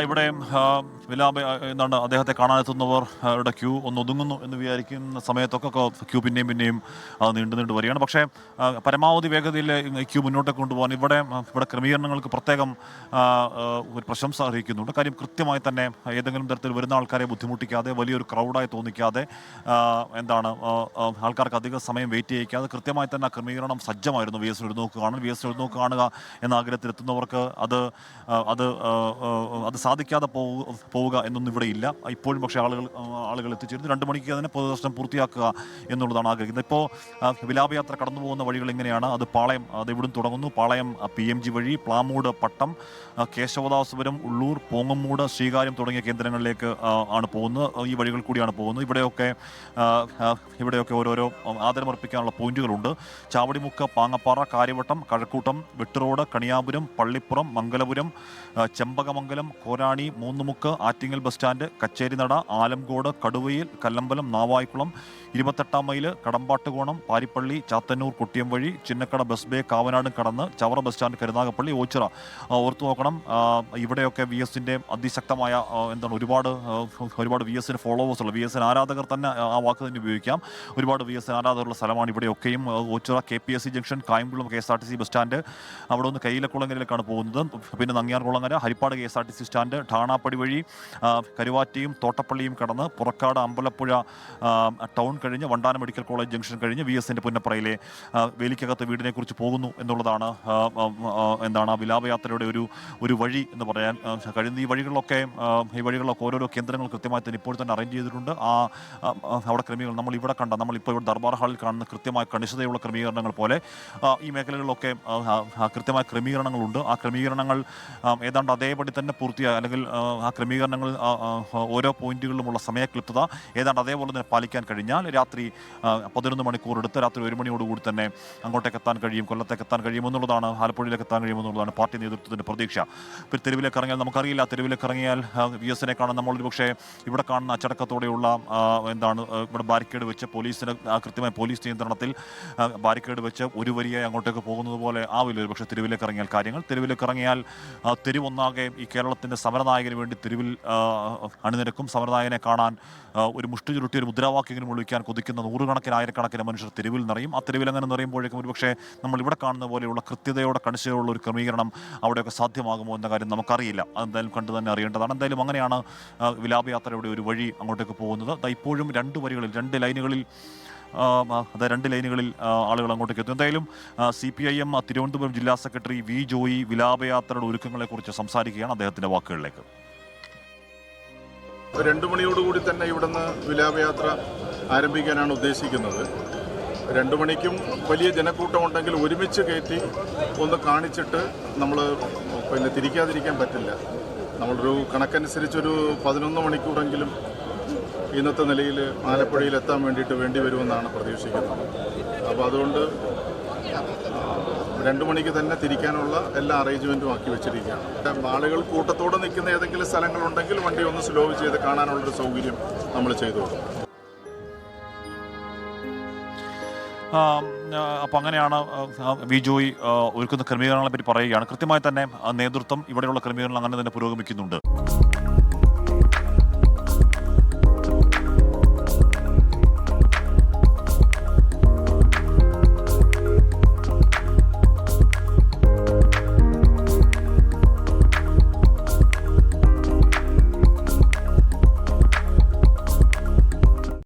ഇവിടെ എന്താണ് അദ്ദേഹത്തെ കാണാനെത്തുന്നവരുടെ ക്യൂ ഒന്ന് ഒതുങ്ങുന്നു എന്ന് വിചാരിക്കുന്ന സമയത്തൊക്കെ ക്യൂ പിന്നെയും നീണ്ടു വരികയാണ്. പക്ഷേ പരമാവധി വേഗതയിൽ ക്യൂ മുന്നോട്ടേക്ക് കൊണ്ടുപോകാൻ ഇവിടെ ക്രമീകരണങ്ങൾക്ക് പ്രത്യേകം ഒരു പ്രശംസ അറിയിക്കുന്നുണ്ട്. കാര്യം കൃത്യമായി തന്നെ ഏതെങ്കിലും തരത്തിൽ വരുന്ന ആൾക്കാരെ ബുദ്ധിമുട്ടിക്കാതെ, വലിയൊരു ക്രൗഡായി തോന്നിക്കാതെ, ആൾക്കാർക്ക് അധിക സമയം വെയിറ്റ് ചെയ്യിക്കാതെ കൃത്യമായി തന്നെ ക്രമീകരണം സജ്ജമായിരുന്നു. VS എഴുന്നോക്ക് കാണുക എന്ന ആഗ്രഹത്തിലെത്തുന്നവർക്ക് അത് സാധിക്കാതെ പോവുക എന്നൊന്നും ഇവിടെ ഇല്ല. ഇപ്പോഴും പക്ഷേ ആളുകൾ എത്തിച്ചേരുന്നു. 2 മണിക്ക് തന്നെ പൊതുദർശനം പൂർത്തിയാക്കുക എന്നുള്ളതാണ് ആഗ്രഹിക്കുന്നത്. ഇപ്പോൾ വിലാപയാത്ര കടന്നു പോകുന്ന വഴികൾ ഇങ്ങനെയാണ്. അത് ഇവിടുന്ന് തുടങ്ങുന്നു. പാളയം PMG വഴി പ്ലാമൂട്, പട്ടം, കേശവദാസപുരം, ഉള്ളൂർ, പോങ്ങമ്മൂട്, ശ്രീകാര്യം തുടങ്ങിയ കേന്ദ്രങ്ങളിലേക്ക് ആണ് പോകുന്നത്. ഈ വഴികൾ കൂടിയാണ് പോകുന്നത്. ഇവിടെയൊക്കെ ഓരോരോ ആദരമർപ്പിക്കാനുള്ള പോയിന്റുകളുണ്ട്. Chavadimukku, Pangappara, Kariavattom, Kazhakkoottam, Vettu road, Kaniyapuram, Pallippuram, Mangalapuram, Chempakamangalam, Korani, Moonnumukku, Attingal bus stand, Kacherinada, Alamcode, Kaduvayil, Kallambalam, Navaikulam, 28 mile, Kadambattukonam, Parippally, Chathannoor, Kottiyam വഴി, ചിന്നക്കട ബസ് ബേ, കാവനാടും കടന്ന് ചവറ ബസ് സ്റ്റാൻഡ്, കരുനാഗപ്പള്ളി, ഓച്ചിറ. ഓർത്തു നോക്കണം, ഇവിടെയൊക്കെ VSന്റെ അതിശക്തമായ ഒരുപാട് VSന് ഫോളോവേഴ്സ് ഉള്ള, VSന് ആരാധകർ തന്നെ, ആ വാക്ക് തന്നെ ഉപയോഗിക്കാം, ഒരുപാട് VSന് ആരാധകരുള്ള സ്ഥലമാണ് ഇവിടെയൊക്കെയും. Ochira KPSC junction, Kayamkulam KSRTC bus stand, അവിടെ നിന്ന് കൈയിലക്കുളങ്ങരയിലേക്കാണ് പോകുന്നത്. പിന്നെ നങ്ങിയാർകുളങ്ങര, ഹരിപ്പാട് KSRTC സ്റ്റാൻഡ്, ഠാണാപ്പടി വഴി കരുവാറ്റിയും തോട്ടപ്പള്ളിയും കടന്ന് പുറക്കാട്, അമ്പലപ്പുഴ ടൗൺ കഴിഞ്ഞ് വണ്ടാനം മെഡിക്കൽ കോളേജ് ജംഗ്ഷൻ കഴിഞ്ഞ് VSന്റെ പുന്നപ്രയിലെ വേലിക്കകത്ത് വീടിനെ കുറിച്ച് പോകുന്നു എന്നുള്ളതാണ് ആ വിലാപയാത്രയുടെ ഒരു വഴി എന്ന് പറയാൻ കഴിയുന്നത്. ഈ വഴികളിലൊക്കെ ഓരോരോ കേന്ദ്രങ്ങൾ കൃത്യമായി തന്നെ ഇപ്പോൾ തന്നെ അറേഞ്ച് ചെയ്തിട്ടുണ്ട്. അവിടെ ക്രമീകരണം നമ്മളിപ്പോൾ ഇവിടെ ദർബാർ ഹാളിൽ കാണുന്ന കൃത്യമായ കണിശതയുള്ള ക്രമീകരണങ്ങൾ പോലെ ഈ മേഖലകളിലൊക്കെ കൃത്യമായ ക്രമീകരണങ്ങളുണ്ട്. ആ ക്രമീകരണങ്ങൾ ഏതാണ്ട് അതേപടി തന്നെ പൂർത്തിയായി, അല്ലെങ്കിൽ ആ ക്രമീകരണങ്ങൾ ഓരോ പോയിന്റുകളിലുമുള്ള സമയക്ലിപ്തത ഏതാണ്ട് അതേപോലെ തന്നെ പാലിക്കാൻ കഴിഞ്ഞാൽ രാത്രി 11 മണിക്കൂർ എടുത്ത് രാത്രി 1 മണിയോടുകൂടി തന്നെ അങ്ങോട്ടേക്ക് എത്താൻ കഴിയും, കൊല്ലത്തേക്ക് എത്താൻ കഴിയുമെന്നുള്ളതാണ്, ആലപ്പുഴയിലേക്ക് എത്താൻ കഴിയുമെന്നുള്ളതാണ് പാർട്ടി നേതൃത്വത്തിൻ്റെ പ്രതീക്ഷ. ഇപ്പോൾ തെരുവിലേക്ക് ഇറങ്ങിയാൽ നമുക്കറിയില്ല, തെരുവിലേക്ക് ഇറങ്ങിയാൽ VSനെ കാണാൻ നമ്മളൊരു പക്ഷേ ഇവിടെ കാണുന്ന അച്ചടക്കത്തോടെയുള്ള ഇവിടെ ബാരിക്കേഡ് വെച്ച് കൃത്യമായ പോലീസ് നിയന്ത്രണത്തിൽ ബാരിക്കേഡ് വെച്ച് ഒരു വരിയായി അങ്ങോട്ടേക്ക് പോകുന്നത് പോലെ ആവില്ല ഒരു പക്ഷേ തെരുവിലേക്ക് ഇറങ്ങിയാൽ കാര്യങ്ങൾ. തെരുവിലേക്ക് ഇറങ്ങിയാൽ തെരുവൊന്നാകെ ഈ കേരളത്തിൻ്റെ സമരനായകന് വേണ്ടി തെരുവിൽ അണിനിരക്കും. സമരനായകനെ കാണാൻ ഒരു മുഷ്ടി ചുരുട്ടി ഒരു മുദ്രാവാക്യങ്ങളും വിളിക്കാൻ കൊതിക്കുന്ന ആയിരക്കണക്കിന് മനുഷ്യർ തെരുവിൽ നിറയും. ആ തെരുവിൽ അങ്ങനെ നിറയുമ്പോഴേക്കും ഒരുപക്ഷെ നമ്മൾ ഇവിടെ കാണുന്ന പോലെയുള്ള കൃത്യതയോടെ കണിശതയുള്ള ഒരു ക്രമീകരണം അവിടെയൊക്കെ സാധ്യമാകുമോ എന്ന കാര്യം നമുക്കറിയില്ല. അതെന്തായാലും കണ്ടു തന്നെ അറിയേണ്ടതാണ്. എന്തായാലും അങ്ങനെയാണ് വിലാപയാത്രയുടെ ഒരു വഴി അങ്ങോട്ടേക്ക് പോകുന്നത്. ഇപ്പോഴും 2 ലൈനുകളിൽ ആളുകൾ അങ്ങോട്ടേക്ക് എത്തും. എന്തായാലും CPIM തിരുവനന്തപുരം ജില്ലാ സെക്രട്ടറി V. ജോയി വിലാപയാത്രയുടെ ഒരുക്കങ്ങളെക്കുറിച്ച് സംസാരിക്കുകയാണ്. അദ്ദേഹത്തിൻ്റെ വാക്കുകളിലേക്ക്. 2 മണിയോടുകൂടി തന്നെ ഇവിടുന്ന് വിലാപയാത്ര ആരംഭിക്കാനാണ് ഉദ്ദേശിക്കുന്നത്. 2 മണിക്കും വലിയ ജനക്കൂട്ടമുണ്ടെങ്കിൽ ഒരുമിച്ച് കയറ്റി ഒന്ന് കാണിച്ചിട്ട് നമ്മൾ തിരിക്കാതിരിക്കാൻ പറ്റില്ല. നമ്മളൊരു കണക്കനുസരിച്ചൊരു 11 മണിക്കൂറെങ്കിലും ഇന്നത്തെ നിലയിൽ ആലപ്പുഴയിൽ എത്താൻ വേണ്ടി വരുമെന്നാണ് പ്രതീക്ഷിക്കുന്നത്. അപ്പോൾ അതുകൊണ്ട് 2 മണിക്ക് തന്നെ തിരിക്കാനുള്ള എല്ലാ അറേഞ്ച്മെൻറ്റും ആക്കി വെച്ചിരിക്കുകയാണ്. ആളുകൾ കൂട്ടത്തോടെ നിൽക്കുന്ന ഏതെങ്കിലും സ്ഥലങ്ങളുണ്ടെങ്കിൽ വണ്ടി ഒന്ന് സ്ലോ ചെയ്ത് കാണാനുള്ളൊരു സൗകര്യം നമ്മൾ ചെയ്തു കൊടുക്കും. അപ്പോൾ അങ്ങനെയാണ് V. ജോയി ഒരുക്കുന്ന ക്രമീകരണങ്ങളെ പറ്റി പറയുകയാണ്. കൃത്യമായി തന്നെ നേതൃത്വം ഇവിടെയുള്ള ക്രമീകരണങ്ങൾ അങ്ങനെ തന്നെ പുരോഗമിക്കുന്നുണ്ട്.